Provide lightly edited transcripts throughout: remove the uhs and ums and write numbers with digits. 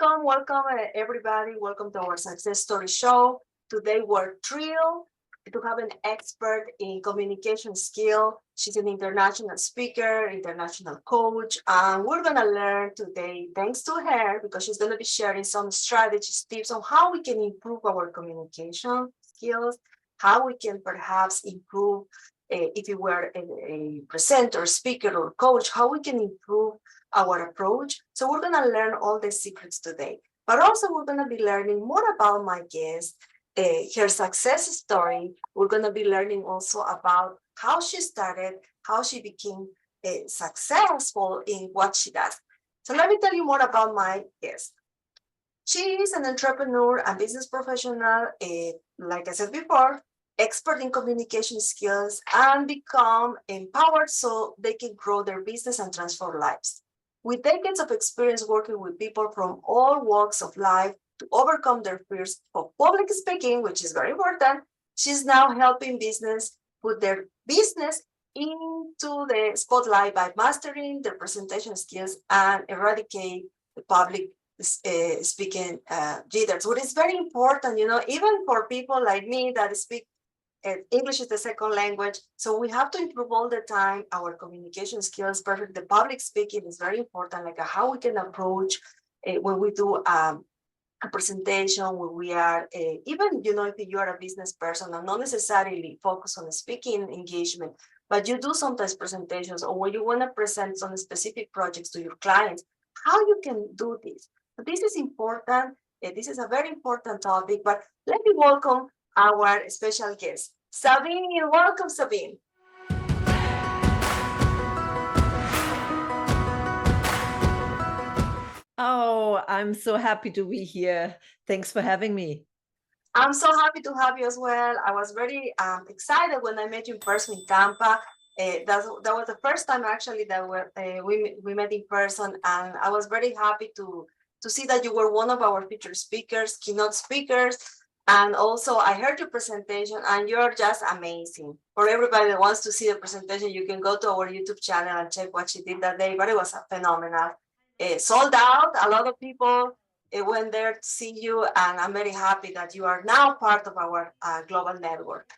Welcome, everybody. Welcome to our success story show. Today, we're thrilled to have an expert in communication skill. She's an international speaker, international coach, and we're going to learn today, thanks to her, because she's going to be sharing some strategies, tips on how we can improve our communication skills, how we can perhaps improve, if you were a presenter, speaker, or coach, how we can improve our approach. So we're going to learn all the secrets today, but also we're going to be learning more about my guest, her success story. We're going to be learning also about how she started, how she became successful in what she does. So let me tell you more about my guest. She is an entrepreneur and business professional, like I said before, expert in communication skills, and become empowered so they can grow their business and transform lives. With decades of experience working with people from all walks of life to overcome their fears of public speaking, which is very important, she's now helping business put their business into the spotlight by mastering their presentation skills and eradicate the public speaking jitters, what is very important, even for people like me that speak English is the second language. So we have to improve all the time our communication skills. Perfect. The public speaking is very important, like how we can approach when we do a presentation, when we are even, if you are a business person and not necessarily focus on speaking engagement, but you do sometimes presentations or when you want to present some specific projects to your clients, how you can do this. So this is important. This is a very important topic, but let me welcome our special guest, Sabine. Welcome, Sabine. Oh, I'm so happy to be here. Thanks for having me. I'm so happy to have you as well. I was very excited when I met you in person in Tampa. That was the first time actually that we met in person, and I was very happy to see that you were one of our featured speakers, keynote speakers. And also I heard your presentation and you're just amazing. For everybody that wants to see the presentation, you can go to our YouTube channel and check what she did that day, but it was phenomenal. Sold out. A lot of people went there to see you, and I'm very happy that you are now part of our global network.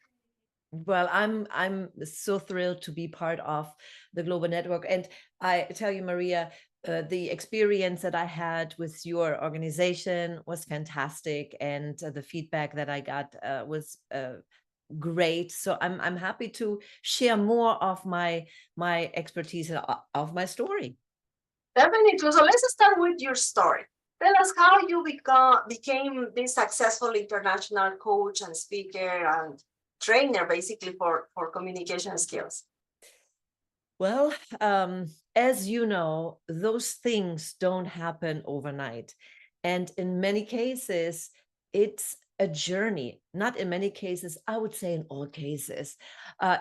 Well, I'm so thrilled to be part of the global network. And I tell you, Maria, the experience that I had with your organization was fantastic, and the feedback that I got was great. So I'm happy to share more of my expertise and of my story. Definitely. So let's start with your story. Tell us how you became this successful international coach and speaker and trainer, basically for communication skills. Well, as you know, those things don't happen overnight. And in many cases, it's a journey. Not in many cases, I would say in all cases.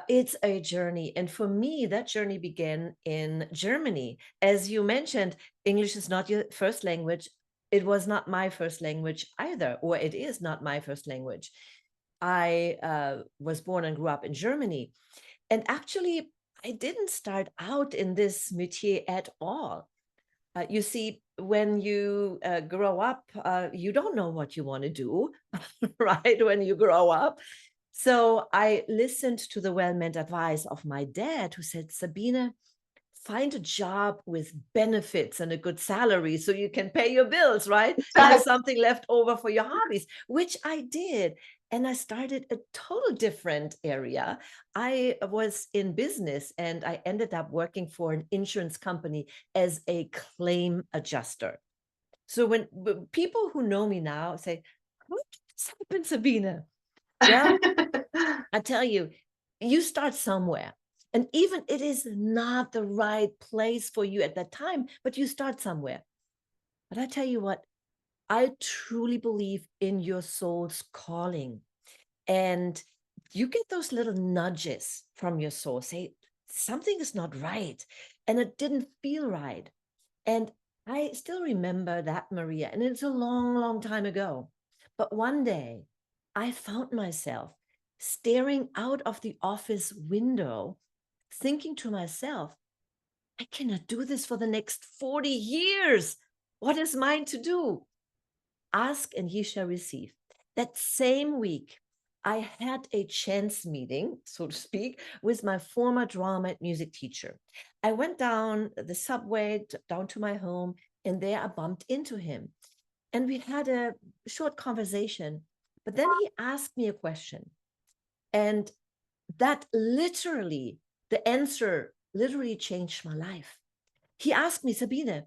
It's a journey. And for me, that journey began in Germany. As you mentioned, English is not your first language. It was not my first language either, or it is not my first language. I was born and grew up in Germany. And actually, I didn't start out in this métier at all. You see, when you grow up, you don't know what you want to do, right? When you grow up. So I listened to the well-meant advice of my dad, who said, Sabine, find a job with benefits and a good salary so you can pay your bills, right? And have something left over for your hobbies, which I did. And I started a total different area. I was in business and I ended up working for an insurance company as a claim adjuster. So when people who know me now say, what happened, Sabine? Well, I tell you, you start somewhere. And even it is not the right place for you at that time, but you start somewhere. But I tell you what, I truly believe in your soul's calling. And you get those little nudges from your soul, say, something is not right. And it didn't feel right. And I still remember that, Maria, and it's a long, long time ago. But one day I found myself staring out of the office window, thinking to myself, I cannot do this for the next 40 years. What is mine to do? Ask and ye shall receive. That same week, I had a chance meeting, so to speak, with my former drama and music teacher. I went down the subway down to my home, and there I bumped into him. And we had a short conversation. But then he asked me a question. And that literally, the answer literally changed my life. He asked me, Sabine,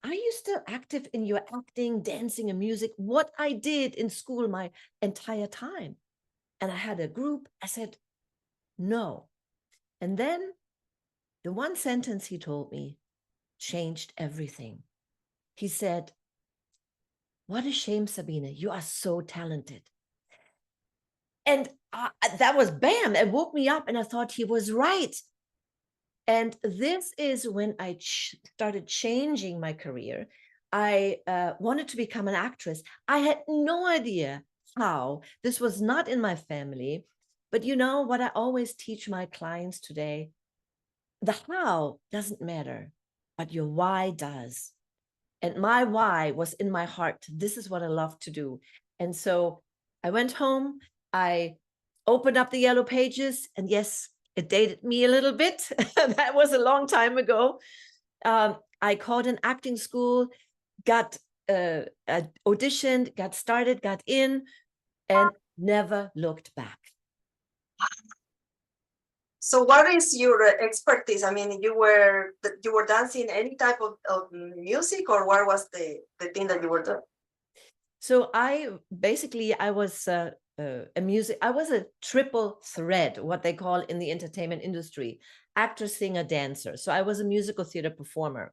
are you still active in your acting, dancing, and music? What I did in school my entire time. And I had a group. I said, no. And then the one sentence he told me changed everything. He said, what a shame, Sabine. You are so talented. And that was bam. It woke me up and I thought he was right. And this is when I started changing my career. I wanted to become an actress. I had no idea how. This was not in my family. But you know what I always teach my clients today? The how doesn't matter, but your why does. And my why was in my heart. This is what I love to do. And so I went home. I opened up the yellow pages, and yes, it dated me a little bit. That was a long time ago. I called an acting school, got auditioned, got started, got in, and never looked back. So what is your expertise? I mean, you were dancing any type of music, or what was the thing that you were doing? So I was I was a triple thread, what they call in the entertainment industry, actor, singer, dancer. So I was a musical theater performer.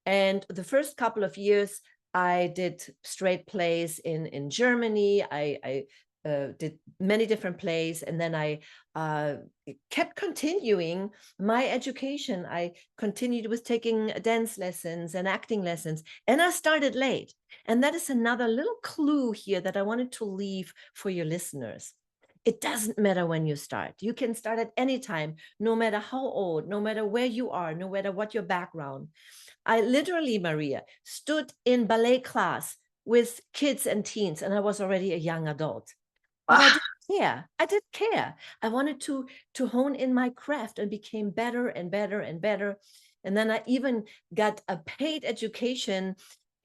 And the first couple of years, I did straight plays in Germany. I did many different plays, and then I kept continuing my education. I continued with taking dance lessons and acting lessons, and I started late. And that is another little clue here that I wanted to leave for your listeners. It doesn't matter when you start. You can start at any time, no matter how old, no matter where you are, no matter what your background. I literally, Maria, stood in ballet class with kids and teens, and I was already a young adult. But I didn't care. I didn't care. I wanted to hone in my craft and became better and better and better. And then I even got a paid education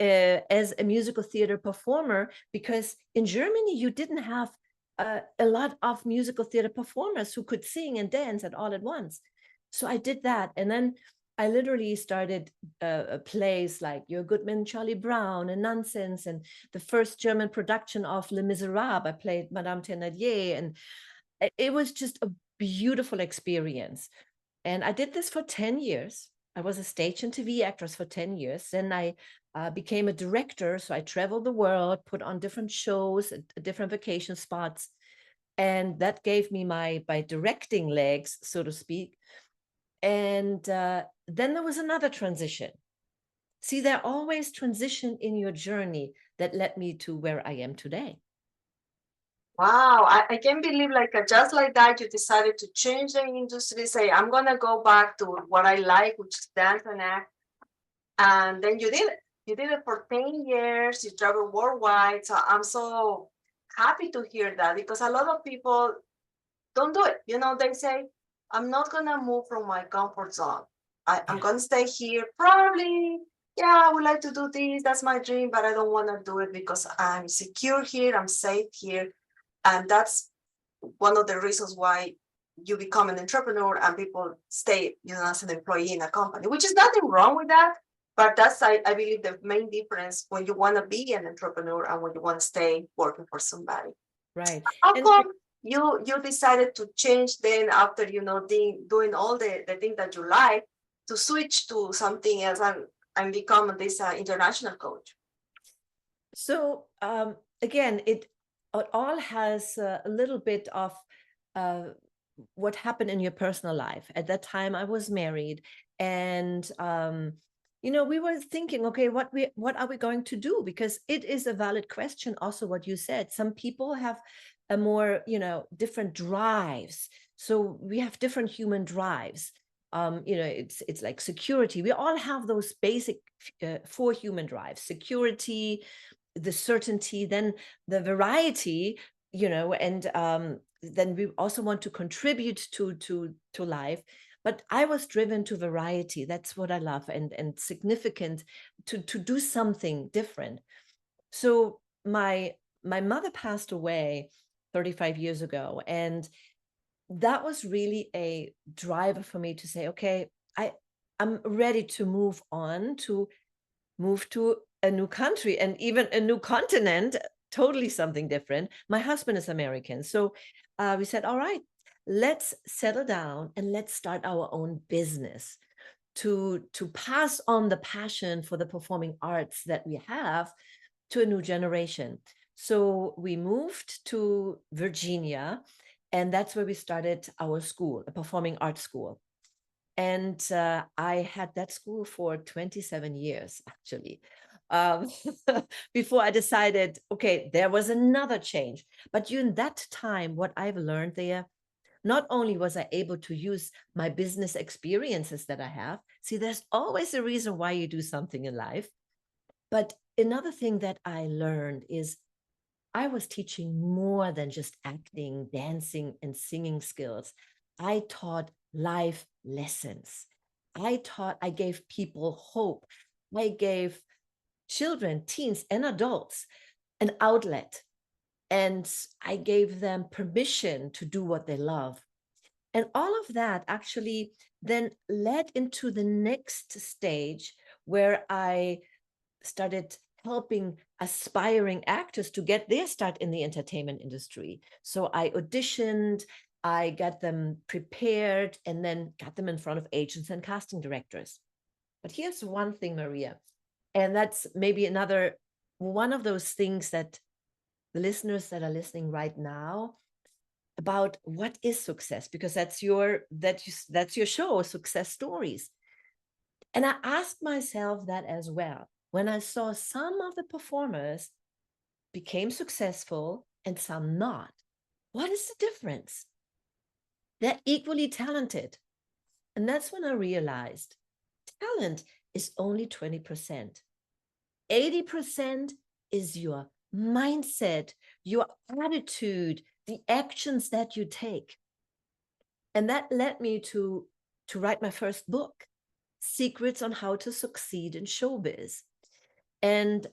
as a musical theater performer, because in Germany, you didn't have a lot of musical theater performers who could sing and dance all at once. So I did that. And then I literally started plays like Your Goodman, Charlie Brown, and Nonsense, and the first German production of Les Miserables. I played Madame Thénardier, and it was just a beautiful experience. And I did this for 10 years. I was a stage and TV actress for 10 years. Then I became a director. So I traveled the world, put on different shows at different vacation spots. And that gave me my directing legs, so to speak. And then there was another transition. See, there always transition in your journey that led me to where I am today. Wow, I can't believe just like that, you decided to change the industry, say, I'm gonna go back to what I like, which is dance and act. And then you did it. You did it for 10 years, you traveled worldwide. So I'm so happy to hear that, because a lot of people don't do it. They say, I'm not gonna move from my comfort zone. I'm gonna stay here. Probably, yeah, I would like to do this. That's my dream, but I don't want to do it because I'm secure here. I'm safe here. And that's one of the reasons why you become an entrepreneur and people stay, as an employee in a company, which is nothing wrong with that. But that's, I believe, the main difference when you want to be an entrepreneur and when you want to stay working for somebody. Right. How come you decided to change then after, doing all the things that you like, to switch to something else and become this international coach? So again, it all has a little bit of what happened in your personal life. At that time, I was married, and we were thinking, okay, what are we going to do? Because it is a valid question. Also, what you said, some people have a more, different drives. So we have different human drives. It's like security. We all have those basic 4 human drives: security, the certainty, then the variety, and then we also want to contribute to life. But I was driven to variety. That's what I love, and significant, to do something different. So my mother passed away 35 years ago, and that was really a driver for me to say, okay, I'm ready to move on, to move to a new country and even a new continent, totally something different. My husband is American. So we said, all right, let's settle down and let's start our own business to pass on the passion for the performing arts that we have to a new generation. So we moved to Virginia, and that's where we started our school, a performing arts school. And I had that school for 27 years, actually, um, before I decided, okay, there was another change. But during that time, what I've learned there, not only was I able to use my business experiences that I have, see, there's always a reason why you do something in life. But another thing that I learned is I was teaching more than just acting, dancing, and singing skills. I taught life lessons. I gave people hope. I gave children, teens, and adults an outlet. And I gave them permission to do what they love. And all of that actually then led into the next stage where I started helping aspiring actors to get their start in the entertainment industry. So I auditioned, I got them prepared, and then got them in front of agents and casting directors. But here's one thing, Maria, and that's maybe another one of those things that the listeners that are listening right now about what is success, because that's your show, Success Stories. And I asked myself that as well when I saw some of the performers became successful and some not. What is the difference? They're equally talented. And that's when I realized talent is only 20%. 80% is your mindset, your attitude, the actions that you take. And that led me to write my first book, Secrets on How to Succeed in Showbiz. And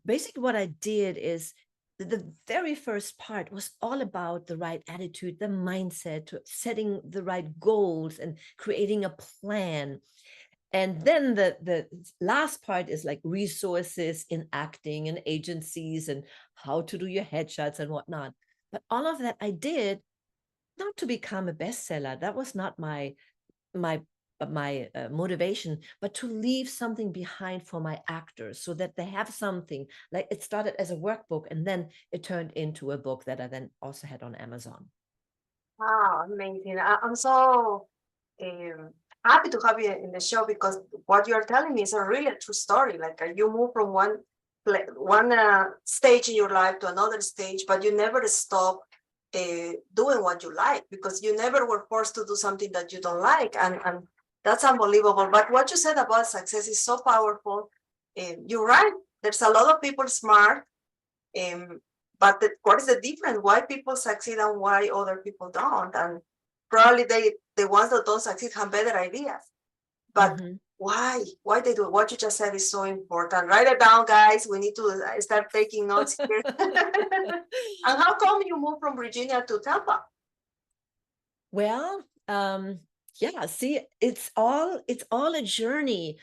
basically what I did is the very first part was all about the right attitude, the mindset, setting the right goals and creating a plan. And then the last part is like resources in acting and agencies and how to do your headshots and whatnot. But all of that I did not to become a bestseller. That was not my motivation, but to leave something behind for my actors so that they have something. Like it started as a workbook and then it turned into a book that I then also had on Amazon. Wow, amazing. I'm so um, happy to have you in the show because what you're telling me is a really true story. Like you move from one stage in your life to another stage, but you never stop doing what you like because you never were forced to do something that you don't like. And that's unbelievable. But what you said about success is so powerful. You're right. There's a lot of people smart. But what is the difference? Why people succeed and why other people don't? And probably the ones that don't succeed have better ideas. But why they do it? What you just said is so important. Write it down, guys. We need to start taking notes here. And how come you moved from Virginia to Tampa? Well, yeah, see, it's all a journey.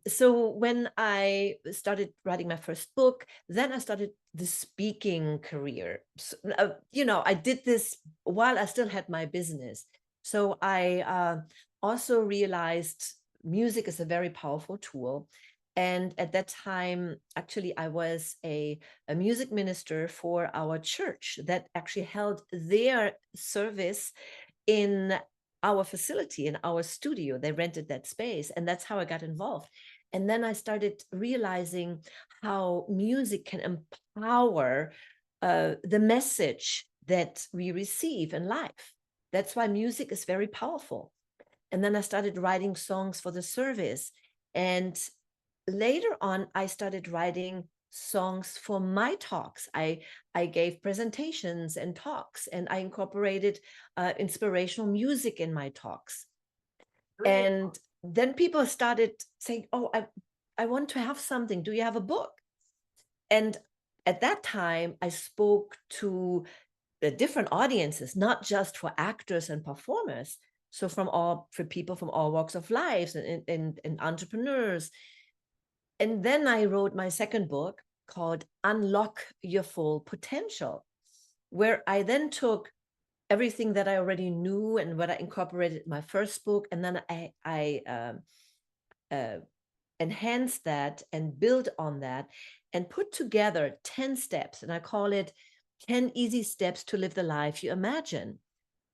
So when I started writing my first book, then I started the speaking career. So, I did this while I still had my business. So I also realized music is a very powerful tool. And at that time, actually, I was a music minister for our church that actually held their service in our facility, in our studio. They rented that space, and that's how I got involved. And then I started realizing how music can empower the message that we receive in life. That's why music is very powerful. And then I started writing songs for the service. And later on, I started writing songs for my talks. I gave presentations and talks, and I incorporated inspirational music in my talks. Really? And then people started saying, oh, I want to have something. Do you have a book? And at that time, I spoke to the different audiences, not just for actors and performers. So for people from all walks of life and entrepreneurs. And then I wrote my second book called Unlock Your Full Potential, where I then took everything that I already knew and what I incorporated in my first book, and then I enhanced that and built on that and put together 10 steps. And I call it 10 easy steps to live the life you imagine.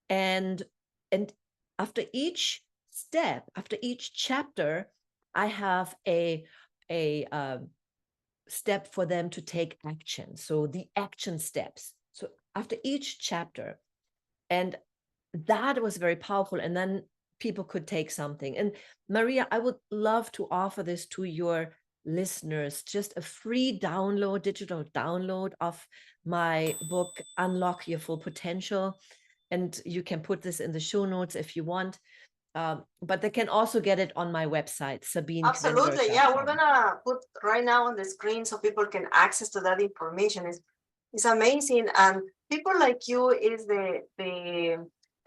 And after each step, after each chapter, I have a step for them to take action. So the action steps. So after each chapter, and that was very powerful. And then people could take something. And Maria, I would love to offer this to your listeners, just a free download, digital download of my book, Unlock Your Full Potential. And you can put this in the show notes if you want. But they can also get it on my website, Absolutely. Yeah, we're sabinekvenberg.com. gonna put right now on the screen so people can access to that information. It's amazing. And people like you is the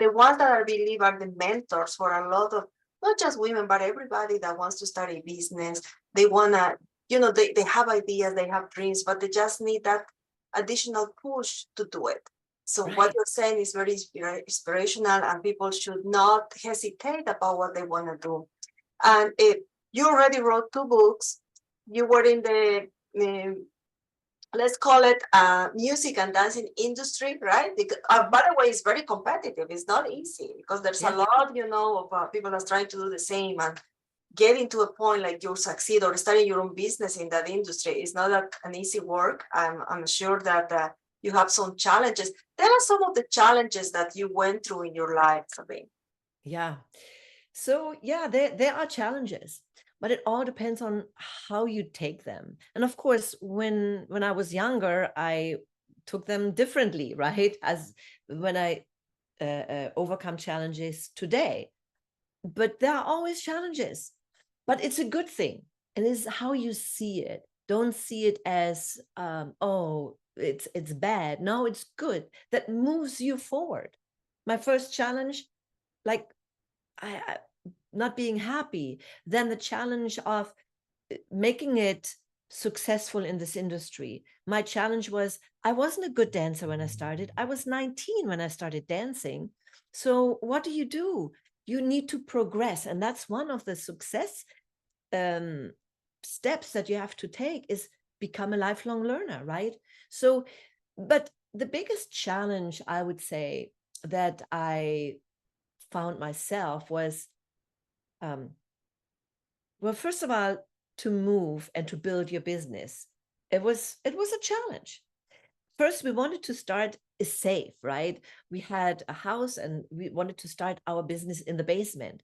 ones that I believe are the mentors for a lot of not just women, but everybody that wants to start a business. They wanna, they have ideas, they have dreams, but they just need that additional push to do it. So what Right. you're saying is very inspirational, and people should not hesitate about what they want to do. And you already wrote 2 books. You were in the let's call it music and dancing industry, right? Because, by the way, it's very competitive. It's not easy because there's a Yeah. lot, of people that's trying to do the same, and getting to a point like you succeed or starting your own business in that industry is not an easy work. I'm sure that you have some challenges. Tell us some of the challenges that you went through in your life, Sabine. Yeah. So yeah, there are challenges, but it all depends on how you take them. And of course, when I was younger, I took them differently, right? As when I overcome challenges today. But there are always challenges, but it's a good thing, and it's how you see it. Don't see it as oh, it's bad. No, it's good. That moves you forward. My first challenge, like I not being happy, then the challenge of making it successful in this industry. My challenge was I wasn't a good dancer when I started. I was 19 when I started dancing. So what do? You need to progress. And that's one of the success um, steps that you have to take is become a lifelong learner, right? So, but the biggest challenge I would say that I found myself was um, well, first of all, to move and to build your business, it was a challenge. First, we wanted to start safe, right? We had a house and we wanted to start our business in the basement.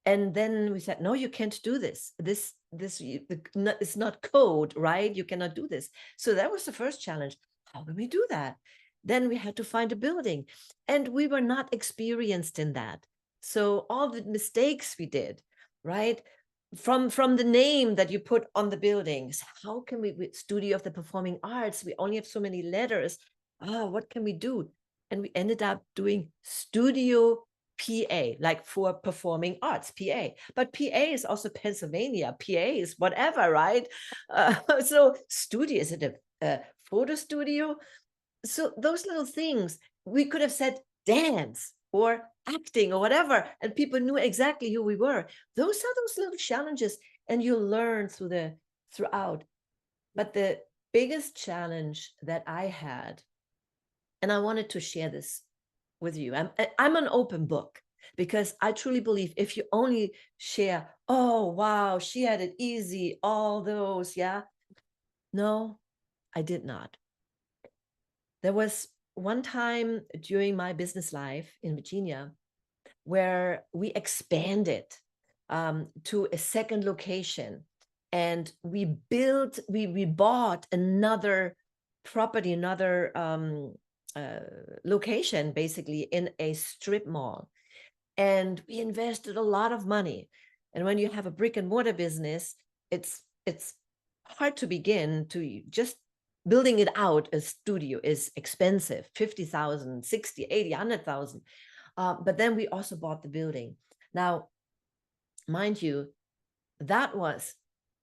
And then we said, no, you can't do this. It's not code, right? You cannot do this. So that was the first challenge. How can we do that? Then we had to find a building, and we were not experienced in that. So all the mistakes we did, right? From the name that you put on the buildings, how can we Studio of the Performing Arts? We only have so many letters. What can we do? And we ended up doing Studio PA, like for performing arts, PA. But PA is also Pennsylvania. PA is whatever, right? So studio, is it a photo studio? So those little things, we could have said dance or acting or whatever, and people knew exactly who we were. Those are those little challenges, and you learn throughout. But the biggest challenge that I had, and I wanted to share this with you. I'm an open book because I truly believe if you only share, oh wow, she had it easy, all those, yeah. No, I did not. There was one time during my business life in Virginia where we expanded to a second location. And we bought another property, another location, basically in a strip mall. And we invested a lot of money. And when you have a brick and mortar business, it's hard to begin to just building it out. A studio is expensive, 50,000, 60, 80, 100,000. But then we also bought the building. Now, mind you, that was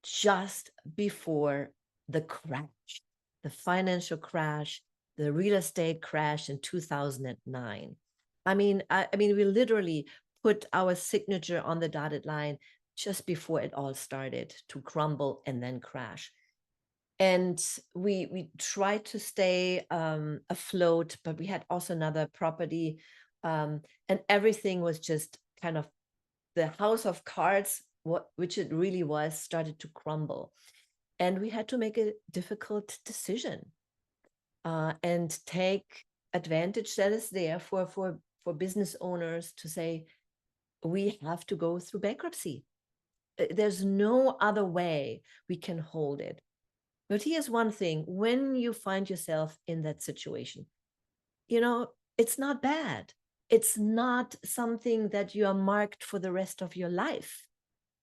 just before the crash, the financial crash, the real estate crash in 2009. I mean, we literally put our signature on the dotted line just before it all started to crumble and then crash. And we tried to stay afloat, but we had also another property, and everything was just kind of the house of cards, which it really was, started to crumble. And we had to make a difficult decision and take advantage that is there for business owners to say, we have to go through bankruptcy. There's no other way we can hold it. But here's one thing: when you find yourself in that situation, it's not bad. It's not something that you are marked for the rest of your life.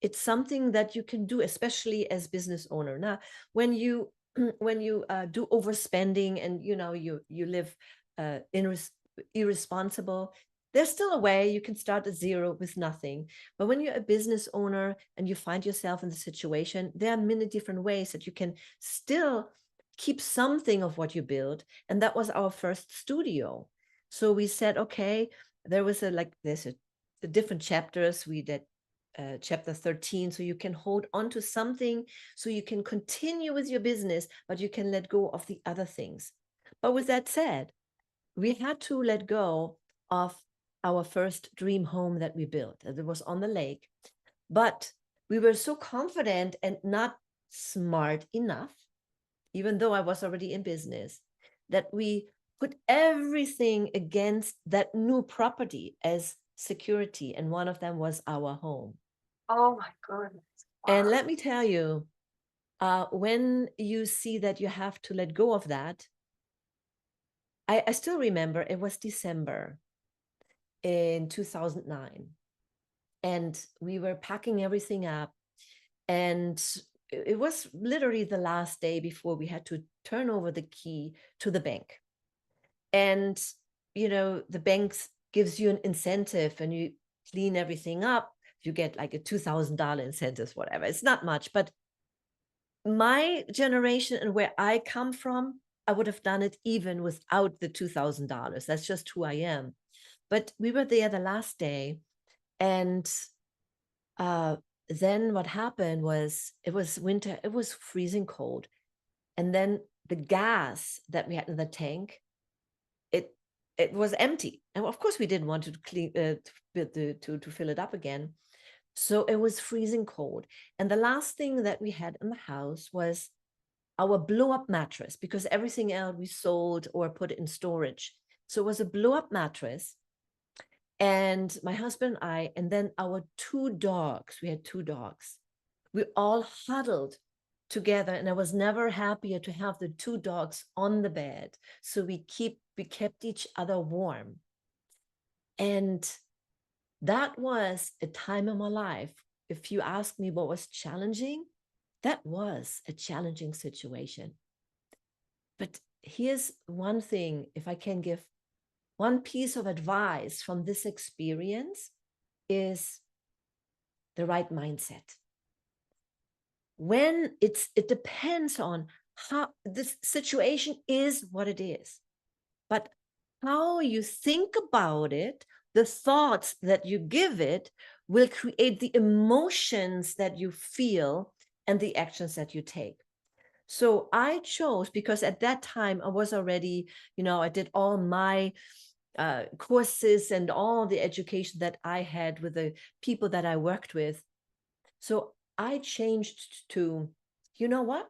It's something that you can do, especially as business owner. Now, when you do overspending and you live irresponsible, there's still a way you can start at zero with nothing. But when you're a business owner and you find yourself in the situation, there are many different ways that you can still keep something of what you build. And that was our first studio. So we said, okay, there's the different chapters. We did chapter 13, so you can hold on to something, so you can continue with your business, but you can let go of the other things. But with that said, we had to let go of our first dream home that we built. It was on the lake, but we were so confident and not smart enough, even though I was already in business, that we put everything against that new property as security. And one of them was our home. Oh my goodness. Wow. And let me tell you, when you see that you have to let go of that, I still remember it was December in 2009. And we were packing everything up. And it was literally the last day before we had to turn over the key to the bank. And, the bank gives you an incentive and you clean everything up. You get like a $2,000 incentive, whatever. It's not much, but my generation and where I come from, I would have done it even without the $2,000. That's just who I am. But we were there the last day, and then what happened was, it was winter, it was freezing cold, and then the gas that we had in the tank, it was empty, and of course we didn't want to clean to fill it up again. So it was freezing cold, and the last thing that we had in the house was our blow-up mattress, because everything else we sold or put in storage. So it was a blow-up mattress. And my husband and I, and then our two dogs, we had two dogs, we all huddled together, and I was never happier to have the two dogs on the bed. So we kept each other warm. And that was a time in my life. If you ask me what was challenging, that was a challenging situation. But here's one thing, if I can give one piece of advice from this experience, is the right mindset. When it depends on how this situation is what it is, but how you think about it, the thoughts that you give it will create the emotions that you feel and the actions that you take. So I chose, because at that time I was already, I did all my courses and all the education that I had with the people that I worked with. So I changed to, you know what?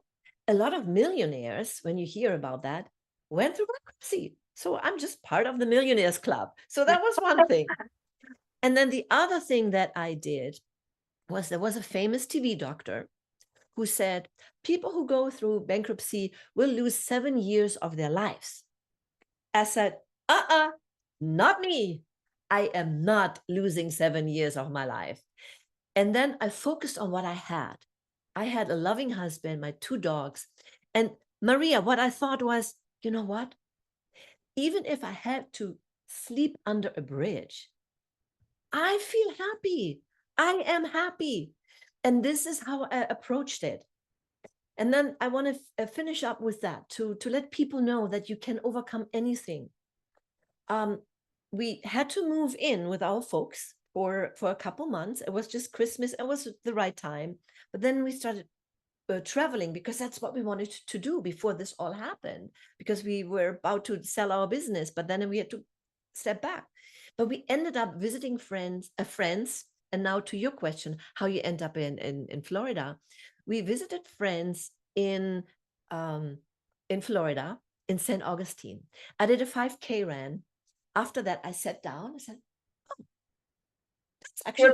A lot of millionaires, when you hear about that, went through bankruptcy. So I'm just part of the millionaires club. So that was one thing. And then the other thing that I did was, there was a famous TV doctor who said, people who go through bankruptcy will lose 7 years of their lives. I said, not me. I am not losing 7 years of my life. And then I focused on what I had. I had a loving husband, my 2 dogs. And Maria, what I thought was, you know what? Even if I had to sleep under a bridge, I feel happy. I am happy. And this is how I approached it. And then I want to finish up with that to let people know that you can overcome anything. We had to move in with our folks for a couple months. It was just Christmas. It was the right time. But then we started traveling, because that's what we wanted to do before this all happened, because we were about to sell our business, but then we had to step back. But we ended up visiting friends. And now to your question, how you end up in Florida. We visited friends in Florida, in St. Augustine. I did a 5K run. After that, I sat down. I said, "Oh, that's actually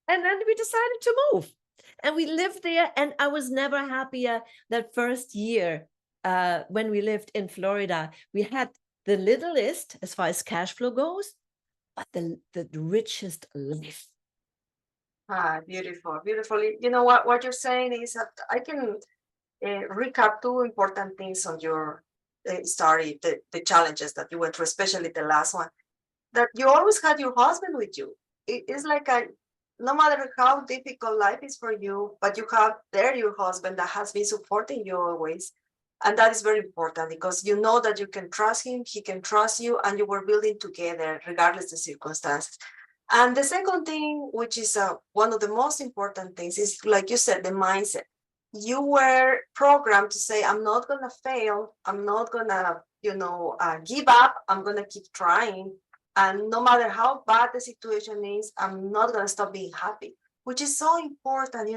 And then we decided to move, and we lived there. And I was never happier that first year when we lived in Florida. We had the littlest as far as cash flow goes, but the richest life. Beautiful, beautifully. You know what you're saying is that I can recap 2 important things on your story, the challenges that you went through, especially the last one, that you always had your husband with you. It is like no matter how difficult life is for you, but you have there your husband that has been supporting you always. And that is very important, because you know that you can trust him, he can trust you, and you were building together regardless of circumstances. And the second thing, which is one of the most important things, is like you said, the mindset. You were programmed to say, I'm not going to fail. I'm not going to, give up. I'm going to keep trying. And no matter how bad the situation is, I'm not going to stop being happy, which is so important.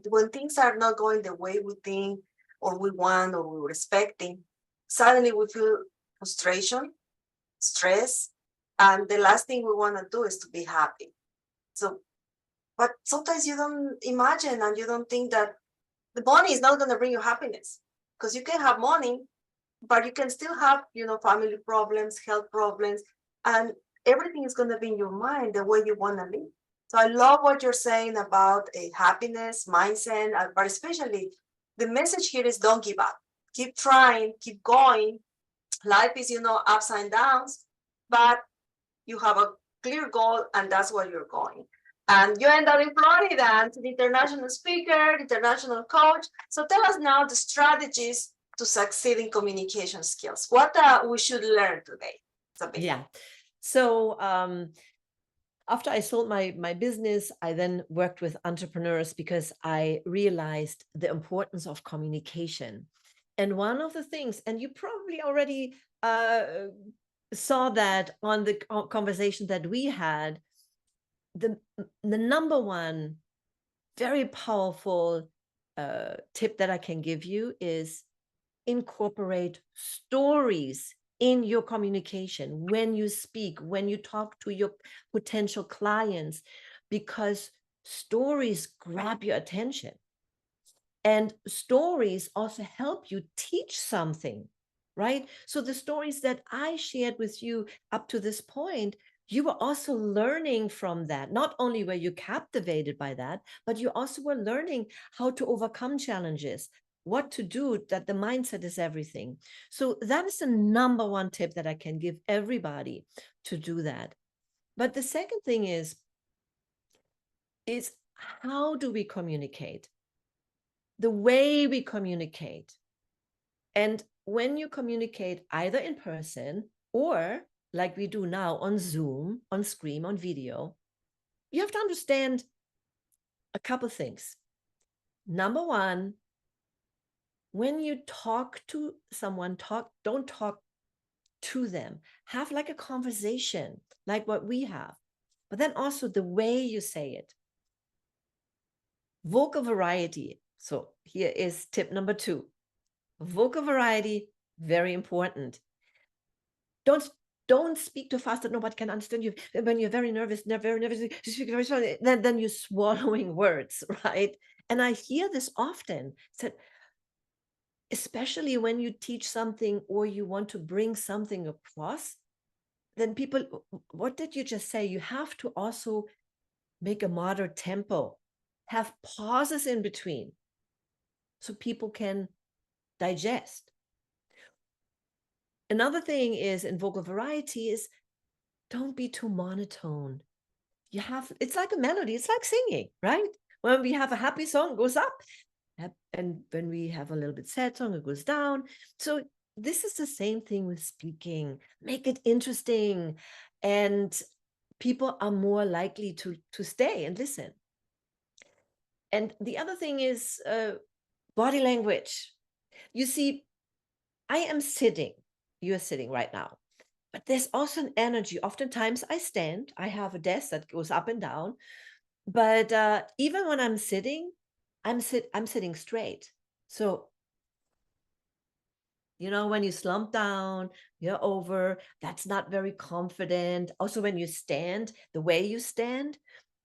When things are not going the way we think or we want or we were expecting, suddenly we feel frustration, stress, and the last thing we want to do is to be happy. So, but sometimes you don't imagine and you don't think that the money is not going to bring you happiness, because you can have money, but you can still have, family problems, health problems, and everything is going to be in your mind the way you want to live. So I love what you're saying about a happiness, mindset, but especially the message here is don't give up. Keep trying, keep going. Life is, ups and downs, but you have a clear goal, and that's where you're going. And you end up in Florida and an international speaker, international coach. So tell us now the strategies to succeed in communication skills. What we should learn today, Sabine? Yeah. So after I sold my business, I then worked with entrepreneurs because I realized the importance of communication. And one of the things, and you probably already saw that on the conversation that we had, the number one very powerful tip that I can give you is incorporate stories in your communication when you speak, when you talk to your potential clients, because stories grab your attention. And stories also help you teach something, right? So the stories that I shared with you up to this point, you were also learning from that. Not only were you captivated by that, but you also were learning how to overcome challenges, what to do, that the mindset is everything. So that is the number one tip that I can give everybody, to do that. But the second thing is how do we communicate? The way we communicate. And when you communicate either in person or like we do now on Zoom, on screen, on video, you have to understand a couple things. Number one, when you talk to someone, don't talk to them. Have like a conversation, like what we have. But then also the way you say it. Vocal variety. So here is tip number 2. Vocal variety, very important. Don't don't speak too fast that nobody can understand you. When you're very nervous, you speak very slowly, then you're swallowing words, right? And I hear this often, said, especially when you teach something or you want to bring something across, then people, what did you just say? You have to also make a moderate tempo, have pauses in between so people can digest. Another thing is in vocal variety is don't be too monotone. It's like a melody, it's like singing, right? When we have a happy song, it goes up. And when we have a little bit sad song, it goes down. So this is the same thing with speaking. Make it interesting. And people are more likely to stay and listen. And the other thing is body language. You see, I am sitting, you're sitting right now, but there's also an energy. Oftentimes I stand, I have a desk that goes up and down, but even when I'm sitting, I'm sitting straight. So, you know, when you slump down, you're over, that's not very confident. Also, when you stand, the way you stand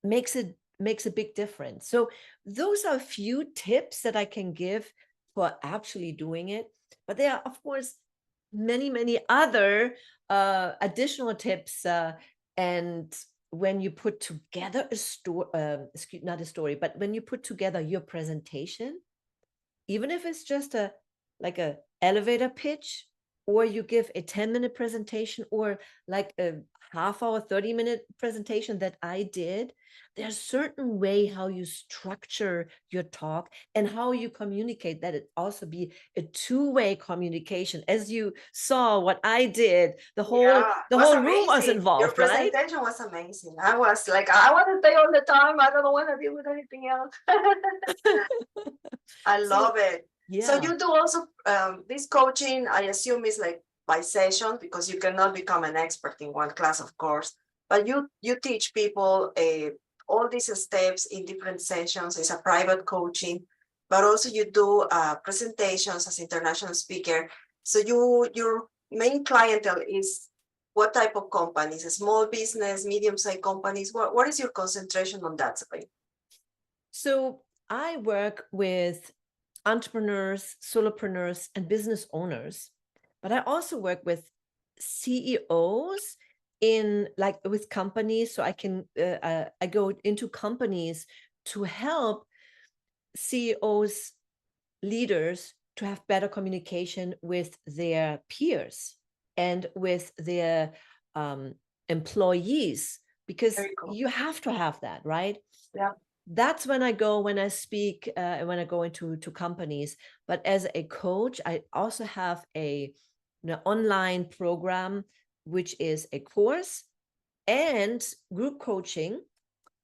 makes a big difference. So those are a few tips that I can give for actually doing it. But there are, of course, many other additional tips. And when you put together a story, not a story, but when you put together your presentation, even if it's just like a elevator pitch, or you give a 10-minute presentation, or like a half-hour, 30-minute presentation that I did, there's a certain way how you structure your talk and how you communicate, that it also be a two-way communication. As you saw what I did, the whole room was Your involved, right? presentation was amazing. I was like, I want to stay all the time. I don't want to deal with anything else. I love it. So Yeah. you do also this coaching, I assume, is like by session, because you cannot become an expert in one class, of course. But you teach people all these steps in different sessions. It's a private coaching, but also you do presentations as international speaker. So your main clientele is what type of companies? A small business, medium-sized companies? What is your concentration on that, Sabine? So I work with entrepreneurs, solopreneurs, and business owners, but I also work with CEOs in like with companies. So I go into companies to help CEOs, leaders, to have better communication with their peers and with their employees, because Cool. you have to have that, right? Yeah. That's when I speak, when I go into companies. But as a coach, I also have an online program, which is a course and group coaching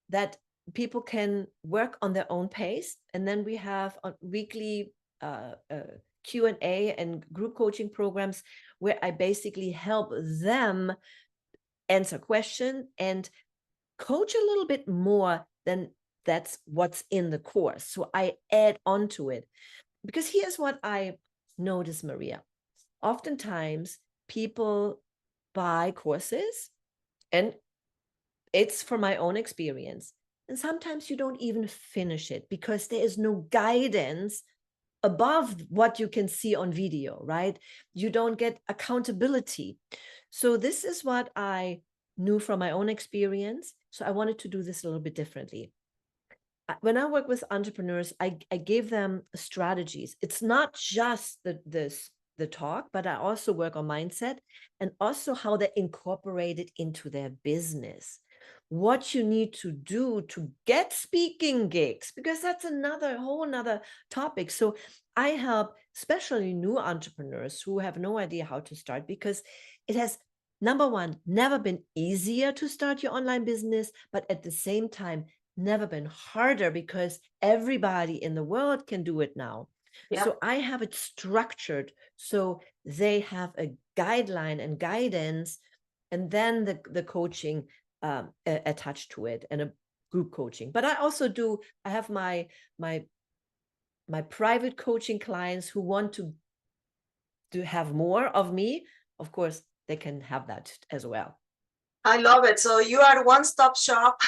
that people can work on their own pace. And then we have a weekly Q&A and group coaching programs where I basically help them answer question and coach a little bit more than that's what's in the course. So I add on to it, because here's what I notice, Maria. Oftentimes people buy courses, and it's from my own experience. And sometimes you don't even finish it because there is no guidance above what you can see on video, right? You don't get accountability. So this is what I knew from my own experience. So I wanted to do this a little bit differently. When I work with entrepreneurs, I give them strategies. It's not just the talk, but I also work on mindset and also how they incorporate it into their business. What you need to do to get speaking gigs, because that's whole nother topic. So I help especially new entrepreneurs who have no idea how to start, because it has, number one, never been easier to start your online business, but at the same time, never been harder, because everybody in the world can do it now. Yeah. So I have it structured so they have a guideline and guidance, and then the coaching attached to it, and a group coaching. But I also I have my private coaching clients who want to have more of me. Of course, they can have that as well. I love it. So you are one-stop shop.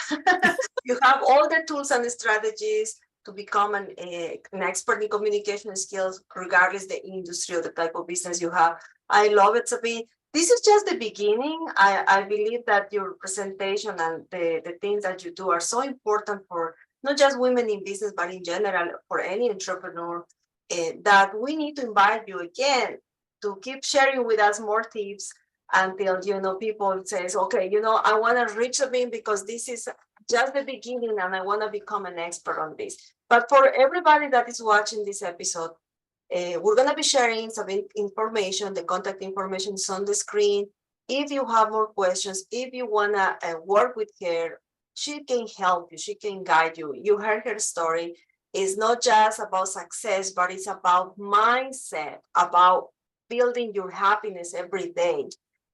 You have all the tools and the strategies to become an expert in communication skills, regardless the industry or the type of business you have. I love it, Sabine. This is just the beginning. I believe that your presentation and the things that you do are so important for not just women in business, but in general, for any entrepreneur, that we need to invite you again to keep sharing with us more tips until, people says, okay, I want to reach Sabine because this is just the beginning and I want to become an expert on this. But for everybody that is watching this episode, we're going to be sharing some information. The contact information is on the screen. If you have more questions, if you want to work with her, she can help you. She can guide you. You heard her story. It's not just about success, but it's about mindset, about building your happiness every day,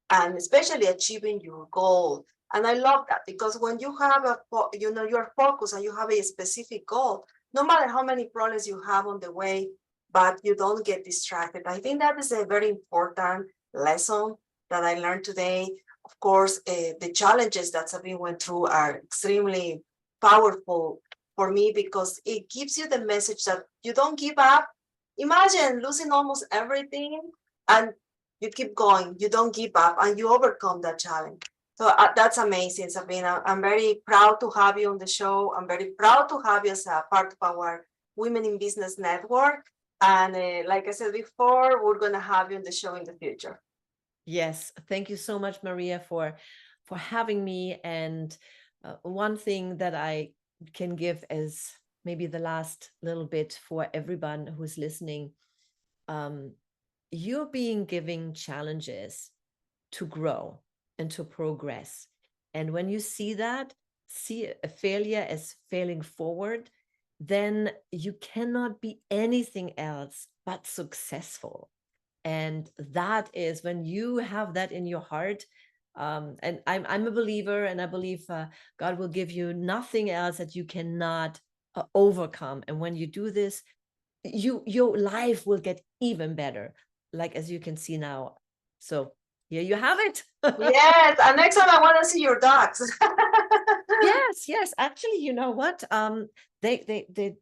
and especially achieving your goal. And I love that because when you have you're focused and you have a specific goal, no matter how many problems you have on the way, but you don't get distracted. I think that is a very important lesson that I learned today. Of course, the challenges that Sabine went through are extremely powerful for me because it gives you the message that you don't give up. Imagine losing almost everything and you keep going, you don't give up, and you overcome that challenge. So that's amazing, Sabina. I'm very proud to have you on the show. I'm very proud to have you as a part of our Women in Business Network. And like I said before, we're going to have you on the show in the future. Yes, thank you so much, Maria, for having me. And one thing that I can give as maybe the last little bit for everyone who's listening, you're being given challenges to grow and to progress. And when you see a failure as failing forward, then you cannot be anything else but successful. And that is when you have that in your heart. And I'm a believer, and I believe God will give you nothing else that you cannot overcome. And when you do this, your life will get even better, like as you can see now. So here you have it. Yes, and next time I want to see your dogs. Yes. Actually, you know what? They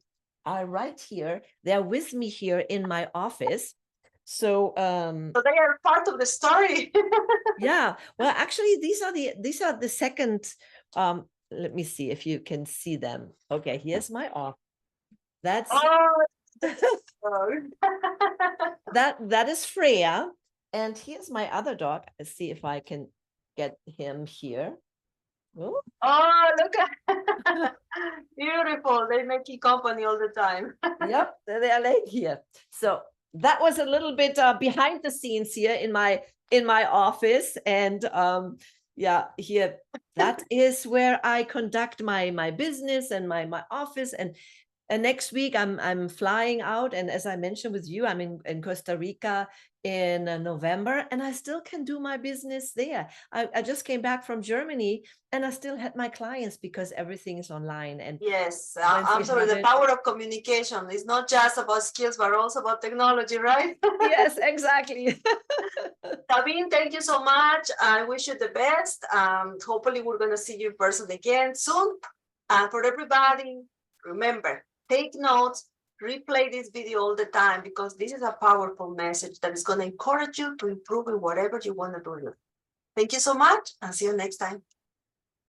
are right here. They're with me here in my office. So so they are part of the story. yeah. Well, actually, these are the second. Let me see if you can see them. Okay, here's my office. That's that is Freya, and here's my other dog. Let's see if I can get him here. Oh, Look at beautiful. They make you company all the time. Yep, they are laid here. So that was a little bit behind the scenes here in my office. And yeah, here, that is where I conduct my business and my office. And next week I'm flying out, and as I mentioned with you, I'm in Costa Rica in November, and I still can do my business there. I just came back from Germany, and I still had my clients because everything is online. And yes, absolutely. The power of communication is not just about skills, but also about technology, right? Yes, exactly. Sabine, thank you so much. I wish you the best. Hopefully we're going to see you in person again soon. And for everybody, remember, take notes, replay this video all the time, because this is a powerful message that is going to encourage you to improve in whatever you want to do. Thank you so much, and see you next time.